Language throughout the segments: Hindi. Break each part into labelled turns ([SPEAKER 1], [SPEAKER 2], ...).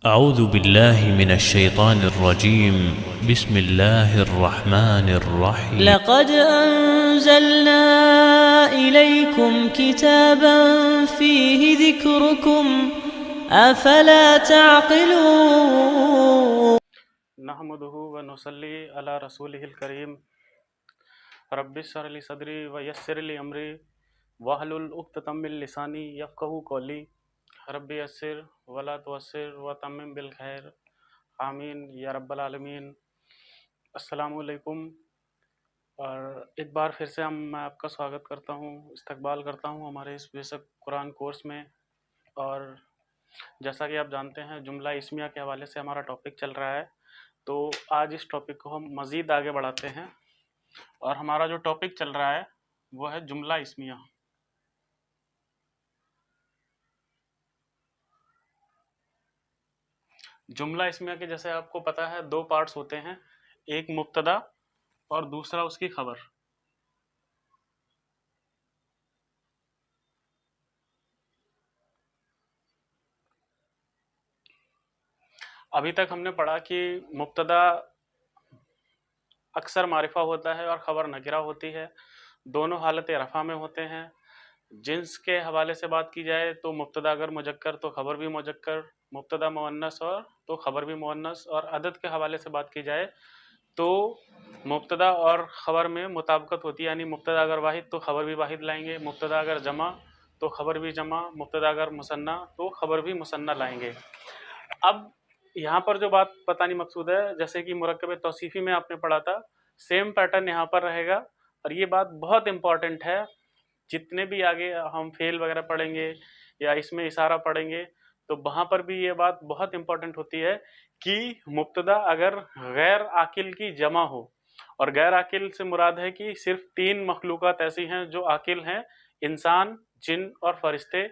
[SPEAKER 1] अऊज़ु बिल्लाहि मिनश्शैतानिर्रजीम बिस्मिल्लाहिर्रहमानिर्रहीम।
[SPEAKER 2] लक़द अंज़लना इलैकुम किताबन फ़ीहि ज़िक्रुकुम अफ़ला तअक़िलून।
[SPEAKER 3] नहमदुहु व नुसल्ली अला रसूलिहिल करीम। रब्बिश्रह ली सदरी व यस्सिर ली अमरी वहलुल उक़्दतम मिन लिसानी यफ़क़हू क़ौली। रब्बि यस्सिर वला तुअस्सिर व तम्मिम बिल खैर, आमीन या रब्बल आलमीन। अस्सलामु अलैकुम। और एक बार फिर से मैं आपका स्वागत करता हूँ, इस्तकबाल करता हूँ हमारे इस बेशक कुरान कोर्स में। और जैसा कि आप जानते हैं, जुमला इस्मिया के हवाले से हमारा टॉपिक चल रहा है। तो आज इस टॉपिक को हम मज़ीद आगे बढ़ाते हैं और हमारा जो टॉपिक चल रहा है वो है जुमला इस्मिया। जुमला इस्मिया के जैसे आपको पता है दो पार्ट्स होते हैं, एक मुब्तदा और दूसरा उसकी खबर। अभी तक हमने पढ़ा कि मुब्तदा अक्सर मारिफा होता है और ख़बर नकिरा होती है, दोनों हालत रफ़ा में होते हैं। जिन्स के हवाले से बात की जाए तो मुब्तदा अगर मुजक्कर तो ख़बर भी मुजक्कर, मुब्तदा मुअन्नस और तो ख़बर भी मुअन्नस। और अदद के हवाले से बात की जाए तो मुब्तदा और ख़बर में मुताबिकत होती है, यानी मुब्तदा अगर वाहिद तो ख़बर भी वाहिद लाएंगे, मुब्तदा अगर जमा तो ख़बर भी जमा, मुब्तदा अगर मुसन्ना तो ख़बर भी मुसन्ना लाएंगे। अब यहाँ पर जो बात बतानी मकसूद है, जैसे कि मुरक्कब तौसीफ़ी में आपने पढ़ा था, सेम पैटर्न यहाँ पर रहेगा। और ये बात बहुत इम्पॉर्टेंट है, जितने भी आगे हम फेल वगैरह पढ़ेंगे या इसमें इशारा पढ़ेंगे तो वहाँ पर भी ये बात बहुत इम्पॉर्टेंट होती है कि मुब्तदा अगर गैर आकिल की जमा हो, और गैर आकिल से मुराद है कि सिर्फ तीन मखलूक़ात ऐसी हैं जो आकिल हैं, इंसान, जिन और फरिश्ते।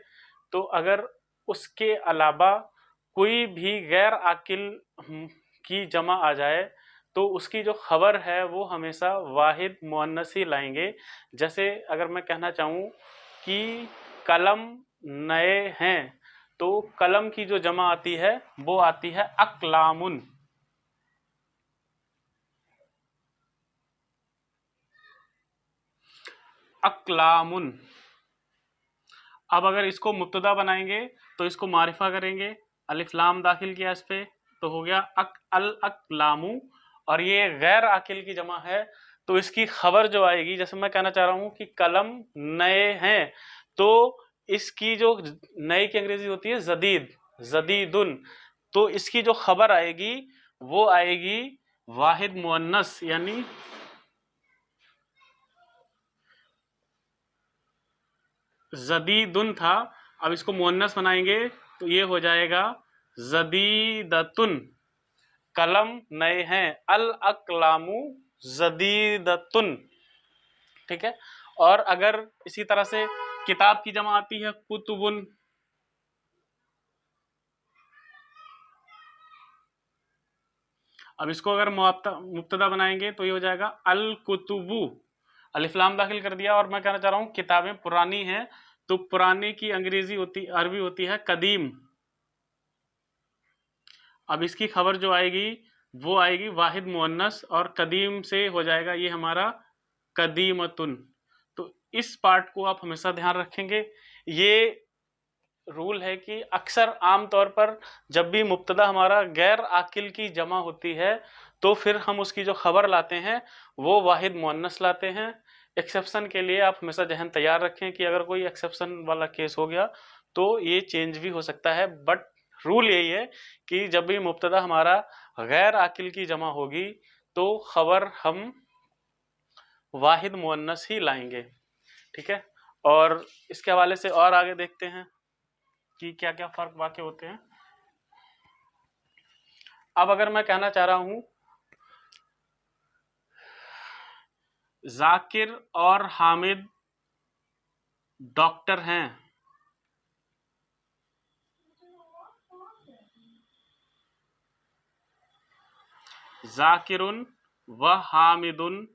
[SPEAKER 3] तो अगर उसके अलावा कोई भी गैर आकिल की जमा आ जाए तो उसकी जो ख़बर है वो हमेशा वाहिद मुअन्नस ही लाएंगे। जैसे अगर मैं कहना चाहूँ कि कलम नए हैं तो कलम की जो जमा आती है वो आती है अक़लामुन। अक़लामुन। अब अगर इसको मुब्तदा बनाएंगे तो इसको मारिफा करेंगे, अलिफ लाम दाखिल किया इस पे तो हो गया अल अक़लामु। और ये गैर आकिल की जमा है तो इसकी खबर जो आएगी, जैसे मैं कहना चाह रहा हूँ कि कलम नए हैं तो इसकी जो नए की अंग्रेजी होती है जदीद, जदीदुन। तो इसकी जो खबर आएगी वो आएगी वाहिद मुअन्नस, यानी जदीदुन था, अब इसको मुअन्नस बनाएंगे तो ये हो जाएगा जदीदतुन। कलम नए हैं, अल अक़लामु जदीदतुन। ठीक है। और अगर इसी तरह से किताब की जमा आती है कुतुबुन, अब इसको अगर मुब्तदा बनाएंगे तो ये हो जाएगा अल कुतुबु। अलिफ लाम दाखिल कर दिया। और मैं कहना चाह रहा हूँ किताबें पुरानी हैं तो पुरानी की अंग्रेजी होती, अरबी होती है कदीम। अब इसकी खबर जो आएगी वो आएगी वाहिद मुअन्नस और कदीम से हो जाएगा ये हमारा कदीमतुन। तो इस पार्ट को आप हमेशा ध्यान रखेंगे। ये रूल है कि अक्सर आम तौर पर जब भी मुब्तदा हमारा गैर आकिल की जमा होती है तो फिर हम उसकी जो खबर लाते हैं वो वाहिद मुअन्नस लाते हैं। एक्सेप्शन के लिए आप हमेशा जहन तैयार रखें कि अगर कोई एक्सेप्शन वाला केस हो गया तो ये चेंज भी हो सकता है, बट रूल यही है कि जब भी मुब्तदा हमारा गैर आकिल की जमा होगी तो खबर हम वाहिद मुअन्नस ही लाएंगे। ठीक है। और इसके हवाले से और आगे देखते हैं कि क्या क्या फर्क वाक़ई होते हैं। अब अगर मैं कहना चाह रहा हूं जाकिर और हामिद डॉक्टर हैं, जाकिरुन व हामिदुन।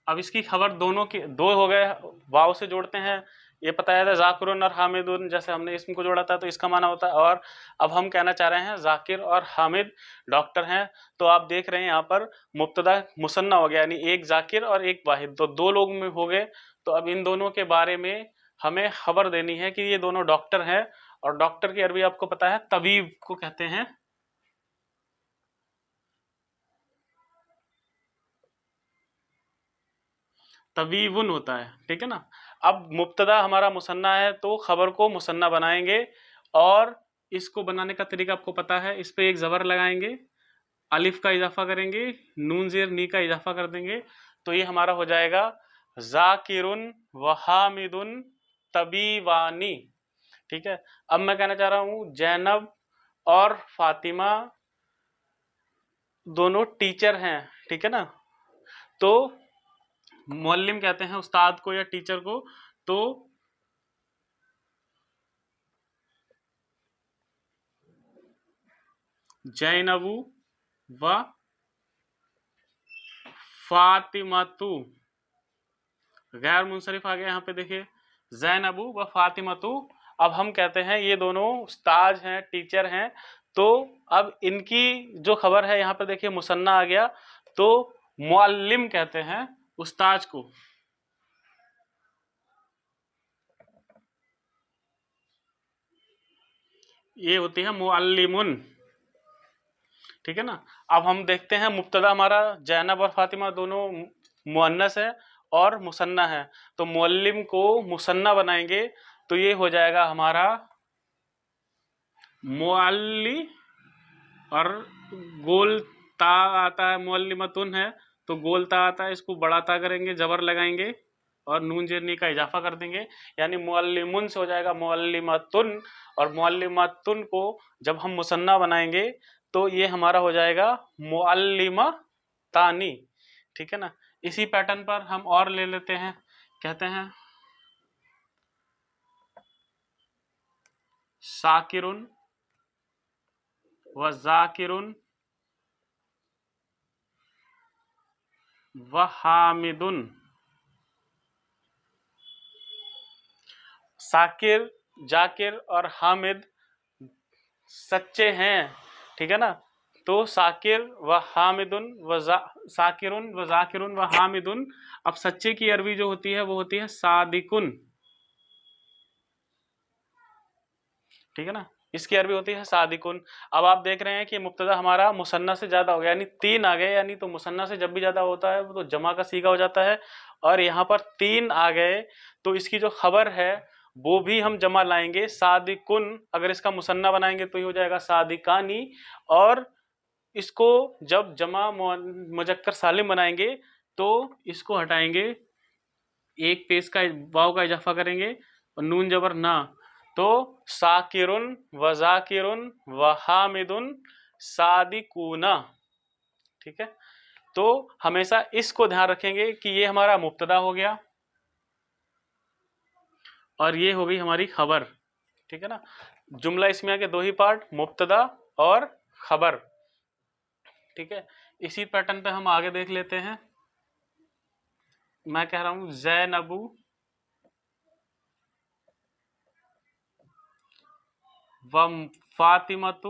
[SPEAKER 3] अब इसकी खबर दोनों के दो हो गए, वाव से जोड़ते हैं ये बताया था जाकिरुन और हामिदुन, जैसे हमने इसम को जोड़ा था तो इसका माना होता है। और अब हम कहना चाह रहे हैं जाकिर और हामिद डॉक्टर हैं, तो आप देख रहे हैं यहाँ पर मुब्तदा मुसन्ना हो गया, यानी एक जाकिर और एक वाहिद, तो दो लोग में हो गए। तो अब इन दोनों के बारे में हमें खबर देनी है कि ये दोनों डॉक्टर हैं, और डॉक्टर की अरबी आपको पता है तबीब को कहते हैं। तबीबुन होता है, ठीक है ना। अब मुब्तदा हमारा मुसन्ना है तो खबर को मुसन्ना बनाएंगे, और इसको बनाने का तरीका आपको पता है। इस पे एक जबर लगाएंगे, अलिफ का इजाफा करेंगे, नून जेर नी का इजाफा कर देंगे, तो ये हमारा हो जाएगा जाकिरुन व हामिदुन तबीवानी। ठीक है। अब मैं कहना चाह रहा हूं जैनब और फातिमा दोनों टीचर हैं, ठीक है ना। तो मुअल्लिम कहते हैं उस्ताद को या टीचर को, तो जैनबू व फातिमातु, गैर मुंसरिफ आ गया यहाँ पे देखिए, जैनबू व फातिमातु। अब हम कहते हैं ये दोनों उस्ताद हैं, टीचर हैं, तो अब इनकी जो खबर है यहाँ पे देखिए मुसन्ना आ गया, तो मुअल्लिम कहते हैं उस्ताद को। ये होती है मुअल्लिमुन, ठीक है ना। अब हम देखते हैं मुब्तदा हमारा जैनब और फातिमा दोनों मुअन्नस है और मुसन्ना है, तो मुअल्लिम को मुसन्ना बनाएंगे, तो ये हो जाएगा हमारा मुअल्ली, और गोल ता आता है, मुअल्लिमतुन है तो गोल ता आता है, इसको बड़ा ता करेंगे, जबर लगाएंगे और नून जेरनी का इजाफा कर देंगे, यानी मुअल्लिमुन से हो जाएगा मुअल्लिमतुन। और मुअल्लिमतुन को जब हम मुसन्ना बनाएंगे तो ये हमारा हो जाएगा मुअल्लिमा तानी, ठीक है ना। इसी पैटर्न पर हम और ले लेते हैं, कहते हैं साकिरुन व जाकिरुन व हामिदुन। साकिर, जाकिर और हामिद सच्चे हैं, ठीक है ना। तो साकिर व हामिदुन व साकिरुन व जाकिरुन व हामिदुन। अब सच्चे की अरबी जो होती है वो होती है सादिकुन, ठीक है ना। इसकी अरबी होती है सादिकुन। अब आप देख रहे हैं कि मुब्तदा हमारा मुसन्ना से ज्यादा हो गया, यानी तीन आ गए, यानी तो मुसन्ना से जब भी ज्यादा होता है वो तो जमा का सीगा हो जाता है, और यहाँ पर तीन आ गए तो इसकी जो खबर है वो भी हम जमा लाएंगे सादिकुन। अगर इसका मुसन्ना बनाएंगे तो ये हो जाएगा सादिकानी, और इसको जब जमा मुजक्कर सालिम बनाएंगे तो इसको हटाएंगे, एक पेश का वाव का इजाफा करेंगे और नून जबर ना, तो साकिरुन व जाकिरुन व हामिदुन सादिकूना, ठीक है। तो हमेशा इसको ध्यान रखेंगे कि ये हमारा मुब्तदा हो गया और ये हो गई हमारी खबर, ठीक है ना। जुमला इसमिया के दो ही पार्ट, मुब्तदा और खबर, ठीक है। इसी पैटर्न पे हम आगे देख लेते हैं। मैं कह रहा हूं जैनबू व फातिमतु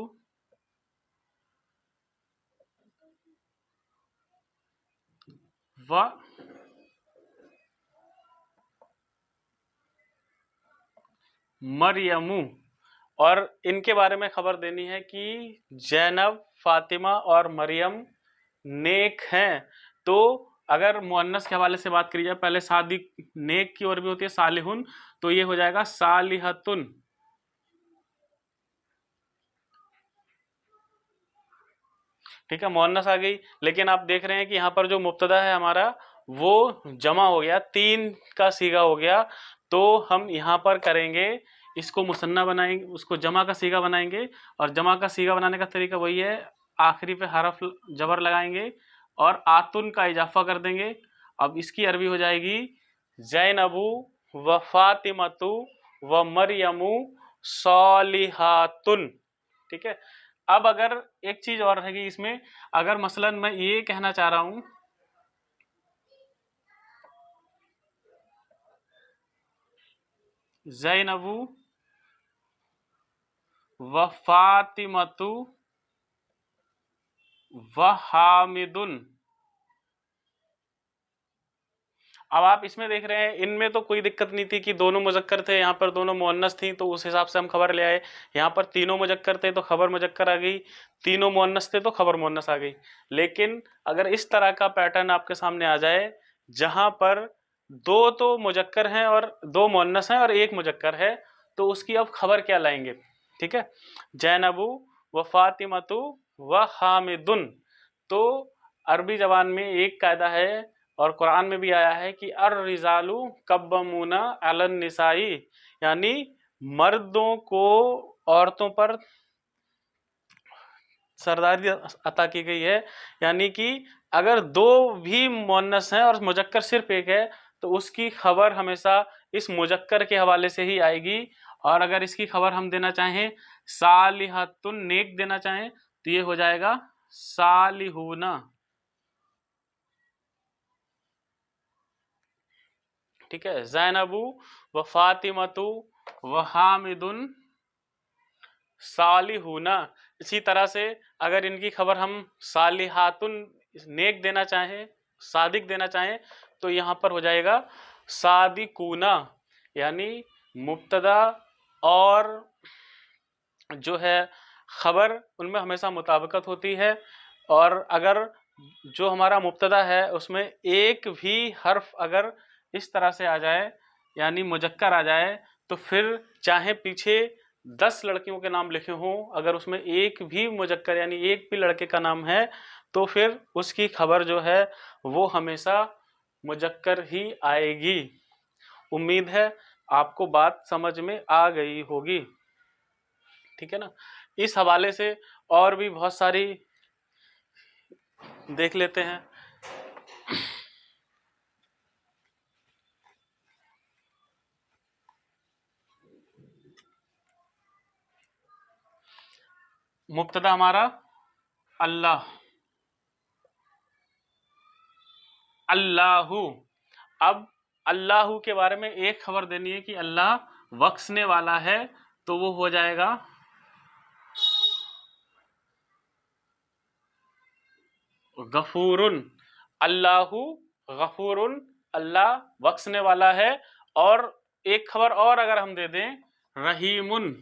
[SPEAKER 3] व मरियमू, और इनके बारे में खबर देनी है कि जैनब, फातिमा और मरियम नेक हैं। तो अगर मुअन्नस के हवाले से बात करी जाए, पहले शादी नेक की और भी होती है सालिहुन, तो ये हो जाएगा सालिहतुन, ठीक है, मुअन्नस आ गई। लेकिन आप देख रहे हैं कि यहाँ पर जो मुब्तदा है हमारा वो जमा हो गया, तीन का सीगा हो गया, तो हम यहाँ पर करेंगे इसको मुसन्ना बनाएंगे, उसको जमा का सीगा बनाएंगे, और जमा का सीगा बनाने का तरीका वही है, आखिरी पे हरफ जबर लगाएंगे और आतुन का इजाफा कर देंगे। अब इसकी अरबी हो जाएगी जैनबू व फातिमतु व मरियमु सालिहातुन, ठीक है। अब अगर एक चीज और रहेगी इसमें, अगर मसलन मैं ये कहना चाह रहा हूं, ज़ैनबु व फातिमतु व हामिदुन। अब आप इसमें देख रहे हैं, इनमें तो कोई दिक्कत नहीं थी कि दोनों मुजक्कर थे, यहाँ पर दोनों मुअन्नस थी, तो उस हिसाब से हम खबर ले आए। यहाँ पर तीनों मुजक्कर थे तो खबर मुजक्कर आ गई, तीनों मुअन्नस थे तो खबर मुअन्नस आ गई। लेकिन अगर इस तरह का पैटर्न आपके सामने आ जाए जहां पर दो तो मुजक्कर हैं और दो मुअन्नस हैं और एक मुजक्कर है, तो उसकी अब खबर क्या लाएंगे? ठीक है, जैनबू व फातिमतु व हामिदुन। तो अरबी जबान में एक कायदा है और कुरान में भी आया है कि अर रिजालू कब्बमूना अलन निसाई, यानी मर्दों को औरतों पर सरदारी अता की गई है। यानी कि अगर दो भी मुअन्नस हैं और मुजक्कर सिर्फ एक है तो उसकी खबर हमेशा इस मुजक्कर के हवाले से ही आएगी। और अगर इसकी खबर हम देना चाहें सालिहतुन नेक देना चाहें तो ये हो जाएगा सालिहूना। ठीक है, ज़ैनबु व फातिमतु व हामिदुन सालिहूना। इसी तरह से अगर इनकी खबर हम सालिहातुन नेक देना चाहें, सादिक देना चाहें, तो यहाँ पर हो जाएगा सादिकूना। यानी मुब्तदा और जो है खबर उनमें हमेशा मुताबिकत होती है। और अगर जो हमारा मुब्तदा है उसमें एक भी हर्फ अगर इस तरह से आ जाए यानी मुजक्कर आ जाए तो फिर चाहे पीछे 10 लड़कियों के नाम लिखे हों, अगर उसमें एक भी मुजक्कर यानी एक भी लड़के का नाम है तो फिर उसकी खबर जो है वो हमेशा मुजक्कर ही आएगी। उम्मीद है आपको बात समझ में आ गई होगी। ठीक है ना, इस हवाले से और भी बहुत सारी देख लेते हैं। मुब्तदा हमारा अल्लाह, अल्लाहु। अब अल्लाहु के बारे में एक खबर देनी है कि अल्लाह बख्शने वाला है, तो वो हो जाएगा गफूरुन। अल्लाहु गफूरुन, अल्लाह बख्शने वाला है। और एक खबर और अगर हम दे दें रहीमुन।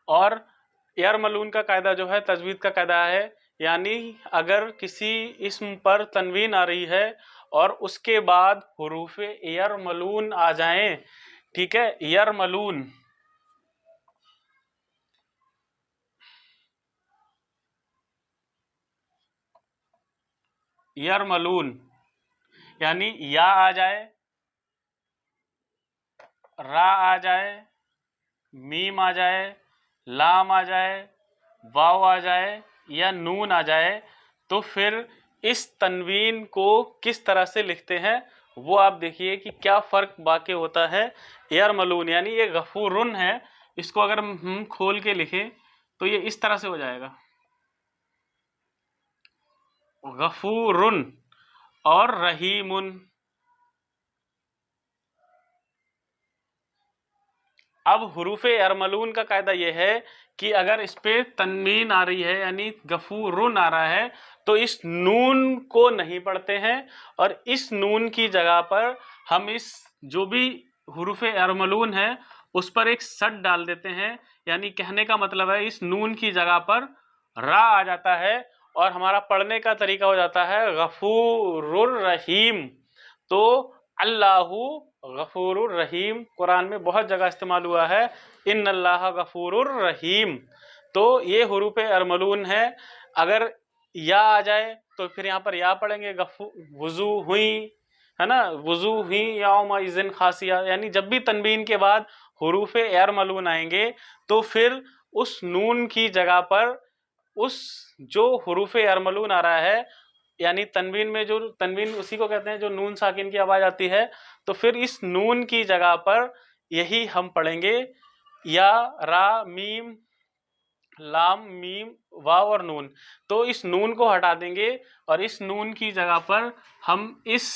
[SPEAKER 3] और यरमलून का कायदा जो है तजवीद का कायदा है, यानी अगर किसी इस्म पर तनवीन आ रही है और उसके बाद हुरूफ यरमलून आ जाएं, ठीक है, यरमलून, यरमलून यानी या आ जाए, रा आ जाए, मीम आ जाए, लाम आ जाए, वाव आ जाए या नून आ जाए, तो फिर इस तनवीन को किस तरह से लिखते हैं वो आप देखिए कि क्या फ़र्क वाक़ई होता है। यरमलून यानी ये गफूरुन है, इसको अगर हम खोल के लिखें तो ये इस तरह से हो जाएगा गफूरुन। और रहीमुन, अब हुरूफ यरमलून का कायदा ये है कि अगर इस पे तनवीन आ रही है यानी गफूरुन आ रहा है तो इस नून को नहीं पढ़ते हैं और इस नून की जगह पर हम इस जो भी हुरूफ यरमलून है उस पर एक सड डाल देते हैं। यानी कहने का मतलब है इस नून की जगह पर रा आ जाता है और हमारा पढ़ने का तरीका हो जाता है गफूरुर रहीम। तो अल्लाहु गफूरुर रहीम कुरान में बहुत जगह इस्तेमाल हुआ है, इन्नल्लाह गफूरुर रहीम। तो ये हुरूफ यरमलून है। अगर या आ जाए तो फिर यहाँ पर या पढ़ेंगे वुजू हुई, है ना, वुजू हुई यौम इज़िन खासिया। यानी जब भी तनवीन के बाद हुरूफ यरमलून आएंगे तो फिर उस नून की जगह पर उस जो हुरूफ यरमलून आ रहा है यानी तनवीन में जो तनवीन उसी को कहते हैं जो नून साकिन की आवाज आती है, तो फिर इस नून की जगह पर यही हम पढ़ेंगे या रा मीम लाम मीम वाव और नून, तो इस नून को हटा देंगे और इस नून की जगह पर हम इस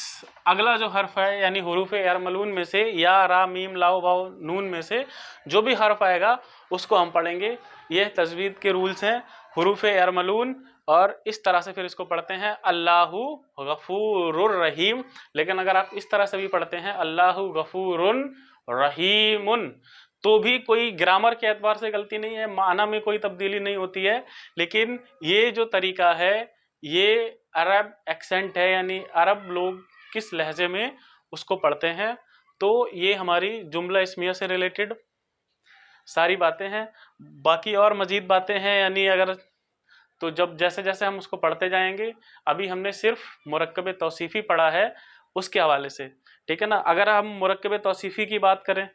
[SPEAKER 3] अगला जो हर्फ है यानी हुरूफ यरमलून में से या रा मीम लाव वाव नून में से जो भी हर्फ आएगा उसको हम पढ़ेंगे। ये तजवीद के रूल्स हैं हुरूफ यरमलून, और इस तरह से फिर इसको पढ़ते हैं अल्लाहु गफूरुर रहीम। लेकिन अगर आप इस तरह से भी पढ़ते हैं अल्लाहु गफूरुन रहीमुन तो भी कोई ग्रामर के एतबार से गलती नहीं है, माना में कोई तब्दीली नहीं होती है। लेकिन ये जो तरीका है ये अरब एक्सेंट है, यानी अरब लोग किस लहजे में उसको पढ़ते हैं। तो ये हमारी जुमला इस्मिया से रिलेटेड सारी बातें हैं। बाकी और मजीद बातें हैं, यानी अगर तो जब जैसे जैसे हम उसको पढ़ते जाएंगे, अभी हमने सिर्फ मुरक्कब तौसीफ़ी पढ़ा है उसके हवाले से, ठीक है ना। अगर हम मुरक्कब तौसीफ़ी की बात करें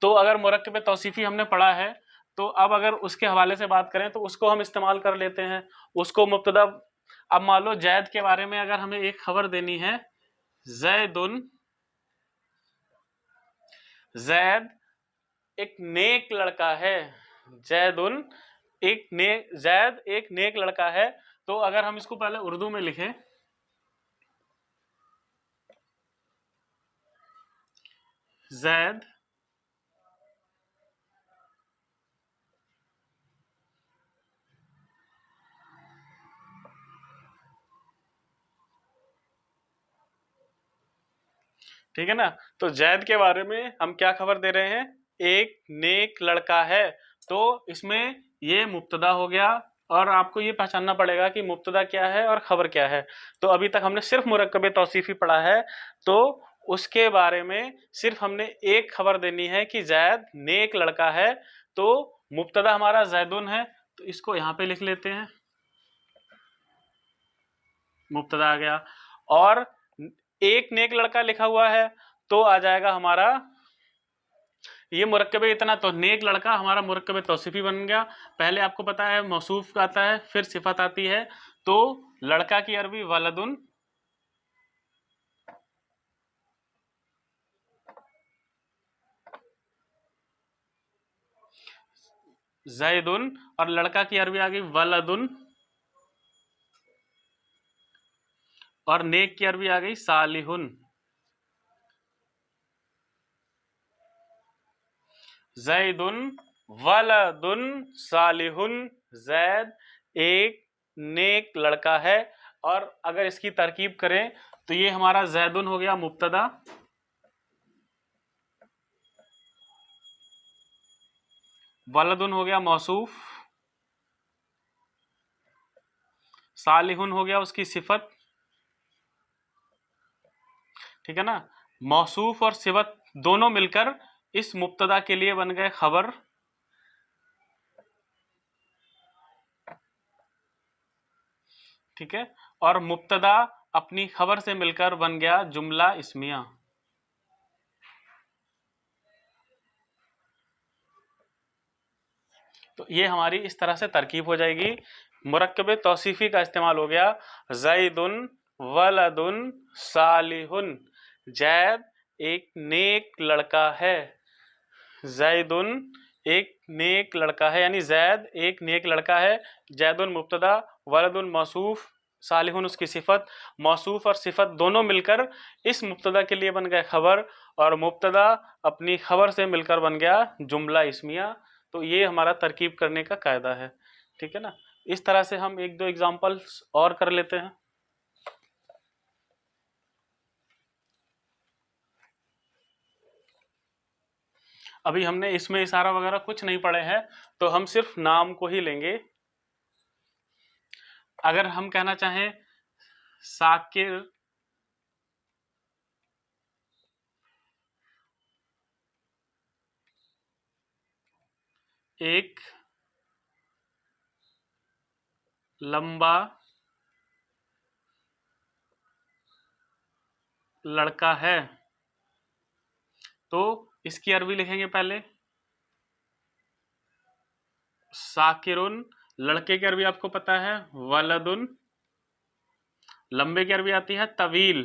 [SPEAKER 3] तो अगर मुरक्कब तौसीफ़ी हमने पढ़ा है तो अब अगर उसके हवाले से बात करें तो उसको हम इस्तेमाल कर लेते हैं। उसको मुब्तदा, अब मान लो जैद के बारे में अगर हमें एक खबर देनी है, जैदुन, जैद एक नेक लड़का है, जैदुन जैद एक नेक लड़का है। तो अगर हम इसको पहले उर्दू में लिखें, जैद ठीक है ना। तो जैद के बारे में हम क्या खबर दे रहे हैं, एक नेक लड़का है। तो इसमें ये मुब्तदा हो गया और आपको ये पहचानना पड़ेगा कि मुब्तदा क्या है और खबर क्या है। तो अभी तक हमने सिर्फ मुरक्कब तौसीफ़ी पढ़ा है, तो उसके बारे में सिर्फ हमने एक खबर देनी है कि जैद नेक लड़का है। तो मुब्तदा हमारा जैदुन है, तो इसको यहाँ पे लिख लेते हैं, मुब्तदा आ गया। और एक नेक लड़का लिखा हुआ है तो आ जाएगा हमारा ये मुरक्कब, इतना तो नेक लड़का हमारा मुरक्कब तौसीफ़ी बन गया। पहले आपको पता है मौसूफ आता है फिर सिफत आती है, तो लड़का की अरबी वलदुन, जैदुन, और लड़का की अरबी आ गई वलदुन, और नेक की अरबी आ गई सालिहुन। जैदुन वलदुन सालिहुन, जैद एक नेक लड़का है। और अगर इसकी तरकीब करें तो ये हमारा जैदुन हो गया मुब्तदा, वलदुन हो गया मौसूफ, सालिहुन हो गया उसकी सिफत, ठीक है ना। मौसूफ और सिफत दोनों मिलकर इस मुब्तदा के लिए बन गए खबर, ठीक है। और मुब्तदा अपनी खबर से मिलकर बन गया जुमला इस्मिया। तो ये हमारी इस तरह से तरकीब हो जाएगी। मुरक्कब तौसीफ़ी का इस्तेमाल हो गया, जैदुन वलदुन सालिहुन, जैद एक नेक लड़का है, जैदुन एक नेक लड़का है, यानी जैद एक नेक लड़का है। जैदुन मुब्तदा, वलदुन मौसूफ, सालिहुन उसकी सिफत। मौसूफ और सिफत दोनों मिलकर इस मुब्तदा के लिए बन गए खबर, और मुब्तदा अपनी खबर से मिलकर बन गया जुमला इस्मिया। तो ये हमारा तरकीब करने का कायदा है, ठीक है ना। इस तरह से हम एक दो एग्जांपल्स और कर लेते हैं। अभी हमने इसमें इशारा वगैरह कुछ नहीं पढ़े हैं, तो हम सिर्फ नाम को ही लेंगे। अगर हम कहना चाहें साकिर, एक लंबा लड़का है, तो इसकी अरबी लिखेंगे पहले साकिरुन। लड़के की अरबी आपको पता है वलदुन, लंबे की अरबी आती है तवील,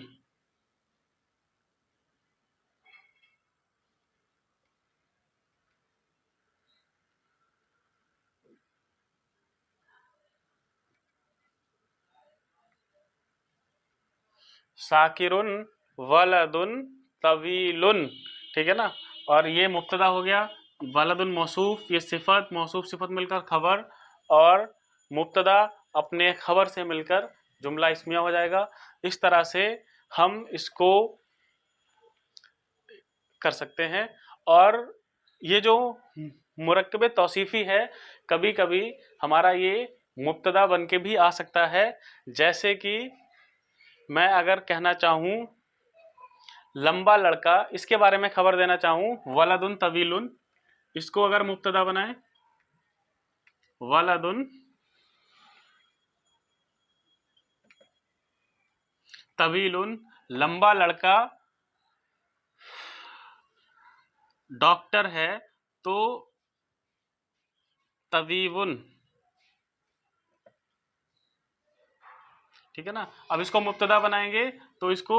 [SPEAKER 3] साकिरुन वलदुन तवीलुन, ठीक है ना। और ये मुब्तदा हो गया, वलदुन मौसूफ, ये सिफत, मौसूफ सिफत मिलकर खबर, और मुब्तदा अपने खबर से मिलकर जुमला इस्मिया हो जाएगा। इस तरह से हम इसको कर सकते हैं। और ये जो मुरक्कबे तौसीफ़ी है, कभी कभी हमारा ये मुब्तदा बन के भी आ सकता है। जैसे कि मैं अगर कहना चाहूँ लंबा लड़का, इसके बारे में खबर देना चाहूँ वलदुन तवीलुन, इसको अगर मुब्तदा बनाए वलदुन तवीलुन, लंबा लड़का डॉक्टर है, तो तवीवुन, ठीक है ना। अब इसको मुब्तदा बनाएंगे तो इसको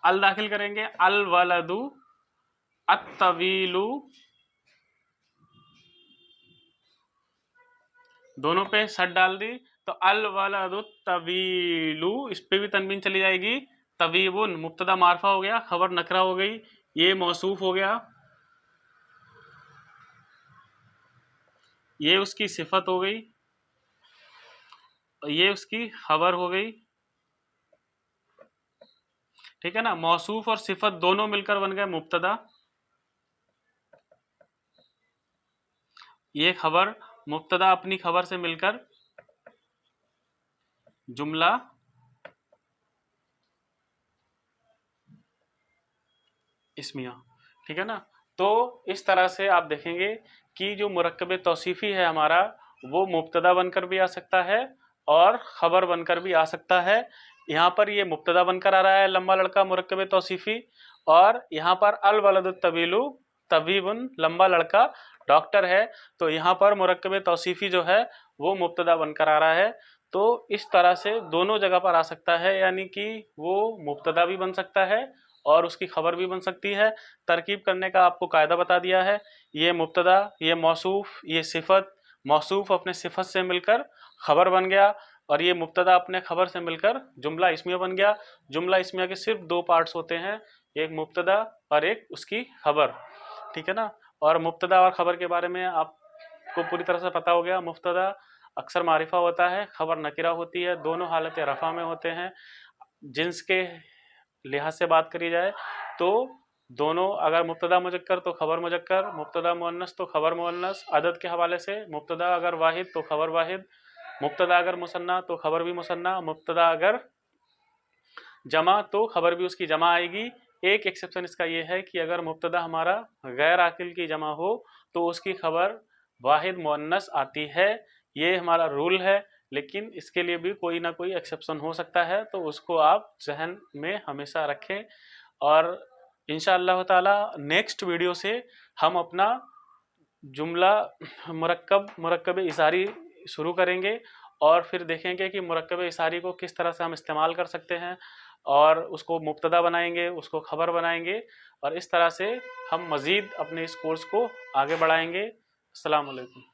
[SPEAKER 3] अल दाखिल करेंगे, अल वलदु अत्तवीलु, दोनों पे सद डाल दी तो अल वलदु तवीलु, इस पे भी तनवीन चली जाएगी। तवीबुन मुब्तदा मारफा हो गया, खबर नकरा हो गई, ये मौसूफ हो गया, ये उसकी सिफत हो गई, ये उसकी खबर हो गई, ठीक है ना। मौसूफ और सिफत दोनों मिलकर बन गए मुब्तदा, ये खबर, मुब्तदा अपनी खबर से मिलकर जुमला इस्मिया, ठीक है ना। तो इस तरह से आप देखेंगे कि जो मुरक्कबे तौसीफ़ी है हमारा, वो मुब्तदा बनकर भी आ सकता है और ख़बर बनकर भी आ सकता है। यहाँ पर ये मुब्तदा बनकर आ रहा है लंबा लड़का मुरक्कबे तौसीफ़ी, और यहाँ पर अल वलदु तवीलु तबीबुन, लंबा लड़का डॉक्टर है, तो यहाँ पर मुरक्कबे तौसीफ़ी जो है वो मुब्तदा बनकर आ रहा है। तो इस तरह से दोनों जगह पर आ सकता है, यानी कि वो मुब्तदा भी बन सकता है और उसकी खबर भी बन सकती है। तरकीब करने का आपको कायदा बता दिया है, ये मुब्तदा, ये मौसूफ, ये सिफत, मौसूफ अपने सिफत से मिलकर खबर बन गया, और ये मुब्तदा अपने खबर से मिलकर जुमला इस्मिया बन गया। जुमला इस्मिया के सिर्फ दो पार्ट्स होते हैं, एक मुब्तदा और एक उसकी खबर, ठीक है ना। और मुब्तदा और खबर के बारे में आपको पूरी तरह से पता हो गया। मुब्तदा अक्सर मारिफा होता है, खबर नकिरा होती है, दोनों हालत रफ़ा में होते हैं। जिन्स के लिहाज से बात करी जाए तो दोनों, अगर मुब्तदा मुजक्कर तो खबर मुजक्कर, मुब्तदा मुअन्नस तो खबर मुअन्नस, अदद के हवाले से मुब्तदा अगर वाहिद तो खबर वाहिद, मुब्तदा अगर मुसन्ना तो खबर भी मुसन्ना, मुब्तदा अगर जमा तो खबर भी उसकी जमा आएगी। एक एक्सेप्शन इसका ये है कि अगर मुब्तदा हमारा गैर आकिल की जमा हो तो उसकी खबर वाहिद मुअन्नस आती है, ये हमारा रूल है। लेकिन इसके लिए भी कोई ना कोई एक्सेप्शन हो सकता है, तो उसको आप जहन में हमेशा रखें। और इंशाअल्लाह ताला नेक्स्ट वीडियो से हम अपना जुमला मुरक्कब इशारी शुरू करेंगे, और फिर देखेंगे कि मुरक्कब इशारी को किस तरह से हम इस्तेमाल कर सकते हैं, और उसको मुब्तदा बनाएंगे, उसको खबर बनाएंगे, और इस तरह से हम मज़ीद अपने इस कोर्स को आगे बढ़ाएंगे। अस्सलाम वालेकुम।